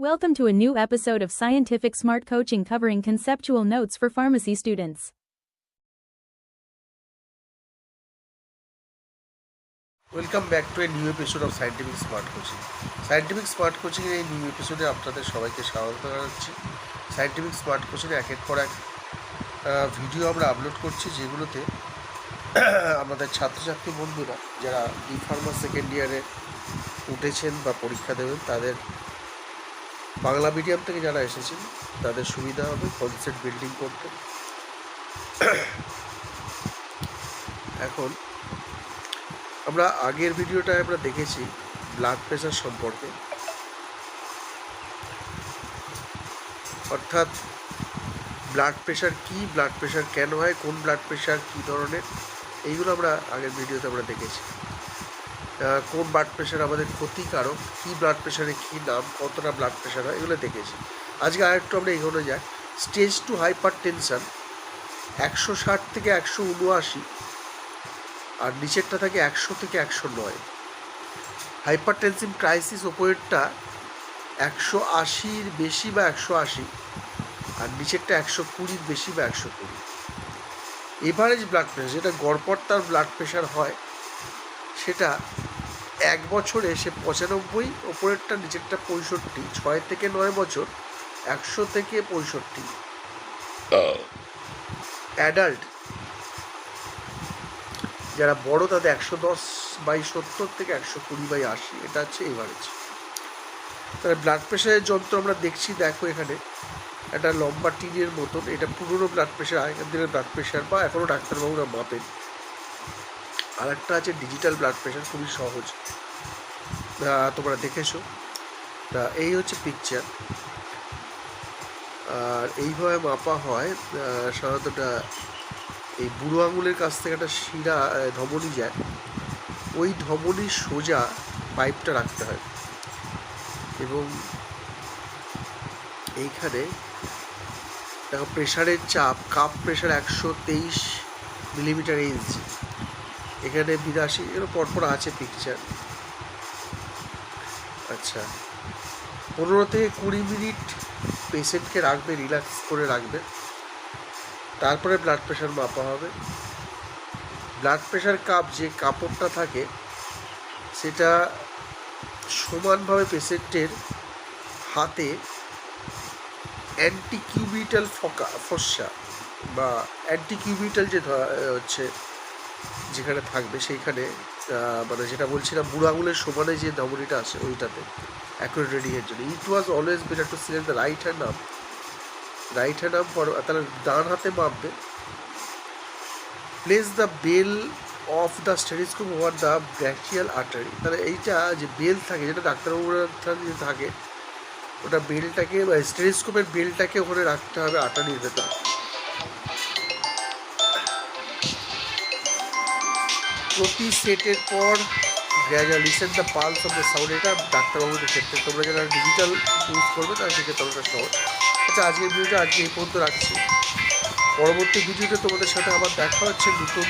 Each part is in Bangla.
Welcome to a new episode of Scientific Smart Coaching covering conceptual notes for pharmacy students. Welcome back to a new episode of scientific smart coaching. Scientific smart কোচিংয়ের এই নিউ এপিসোডে আপনাদের সবাইকে স্বাগত জানাচ্ছি। সায়েন্টিফিক স্মার্ট কোচিংয়ে একের পর এক ভিডিও আমরা আপলোড করছি, যেগুলোতে আমাদের ছাত্রছাত্রী বন্ধুরা যারা বি ফার্মা সেকেন্ড ইয়ারে উঠেছেন বা পরীক্ষা দেবেন, তাদের বাংলা মিডিয়াম থেকে যারা এসেছেন তাদের সুবিধা হবে কনসেপ্ট বিল্ডিং করতে। এখন আমরা আগের ভিডিওটায় আমরা দেখেছি ব্লাড প্রেশার সম্পর্কে, অর্থাৎ ব্লাড প্রেশার কি, ব্লাড প্রেশার কেন হয়, কোন ব্লাড প্রেশার কী ধরনের, এইগুলো আমরা আগের ভিডিওতে আমরা দেখেছি। কোন ব্লাড প্রেশার আমাদের ক্ষতিকারক, কী ব্লাড প্রেশারে কী নাম, কতটা ব্লাড প্রেশার হয়, এগুলো দেখেছি। আজকে আরেকটু আমরা এগোনো যাক। স্টেজ 2 হাইপার টেনশন 160 থেকে 179, আর নিচেরটা থাকে 100 থেকে 109। হাইপার টেনসিভ ক্রাইসিস ওপরেরটা 180-র বেশি বা 180, আর নিচেরটা 120-র বেশি বা 120। এভারেজ ব্লাড প্রেশার, যেটা গড়পড়তার ব্লাড প্রেশার হয়, সেটা এক বছরে সে 95, ওপরেরটা নিচেরটা 65, 6 থেকে 9 বছর 100 থেকে 65। অ্যাডাল্ট যারা বড় তাদের 110/70 থেকে 120/80, এটা হচ্ছে এভারেজ। তাহলে ব্লাড প্রেশারের যন্ত্র আমরা দেখছি, দেখো এখানে একটা লম্বা টিনের মতন, এটা পুরনো ব্লাড প্রেশার, আগেকার দিনের ব্লাড প্রেশার বা এখনও ডাক্তারবাবুরা মাপেন। আর একটা আছে ডিজিটাল ব্লাড প্রেশার, খুবই সহজ, তোমরা দেখেছো। তা এই হচ্ছে পিকচার, আর এইভাবে মাপা হয়। সাধারণত এই বুড়ো আঙুলের কাছ থেকে একটা শিরা ধমনী যায়, ওই ধমনীর সোজা পাইপটা রাখতে হয়, এবং এইখানে দেখো প্রেশারের চাপ, কাপ প্রেশার 123 মিলিমিটার ইঞ্চি, এখানে 82, এগুলো পরপর আছে পিকচার। আচ্ছা, 15 থেকে 20 মিনিট পেশেন্টকে রাখবে, রিল্যাক্স করে রাখবে, তারপরে ব্লাড প্রেশার মাপা হবে। ব্লাড প্রেশার কাপ, যে কাপড়টা থাকে, সেটা সমানভাবে পেশেন্টের হাতে অ্যান্টিকিউবিটাল ফসা বা অ্যান্টিকিউবিটাল যে হচ্ছে যেখানে থাকবে, সেইখানে মানে যেটা বলছিলাম বুড়ো আঙুলের সমানে যে ধমনীটা আছে, ওইটাতে অ্যাকুরেট রিডিংয়ের জন্য। It was always better to select the right hand arm for, তাহলে ডান হাতে মাপবে। Place the bell of the stethoscope over the brachial artery, তাহলে এইটা যে বেল থাকে, যেটা ডাক্তারবাবুরা যে থাকে, ওটা বেলটাকে বা স্টেথোস্কোপের বেলটাকে ওখানে রাখতে হবে আর্টারির ভেতরে। প্রতি সেটের পর gradual listen the pulse of the sound, এটা ডাক্তারবাবুদের ক্ষেত্রে, তোমরা যারা ডিজিটাল ইউজ করবে তার সেক্ষেত্রে ততটা সহজ। আচ্ছা, আজকের ভিডিওটা এই পর্যন্ত রাখছি। পরবর্তী ভিডিওতে তোমাদের সাথে আবার দেখা হচ্ছে নতুন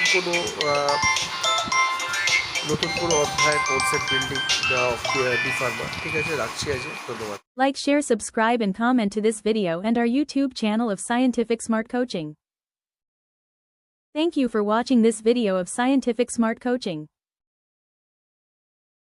কোনো অধ্যায়, concept building of B pharma. ঠিক আছে, রাখছি আজকে, ধন্যবাদ। Like, share, subscribe and comment to this video and our YouTube channel of Scientific Smart Coaching. Thank you for watching this video of Scientific Smart Coaching.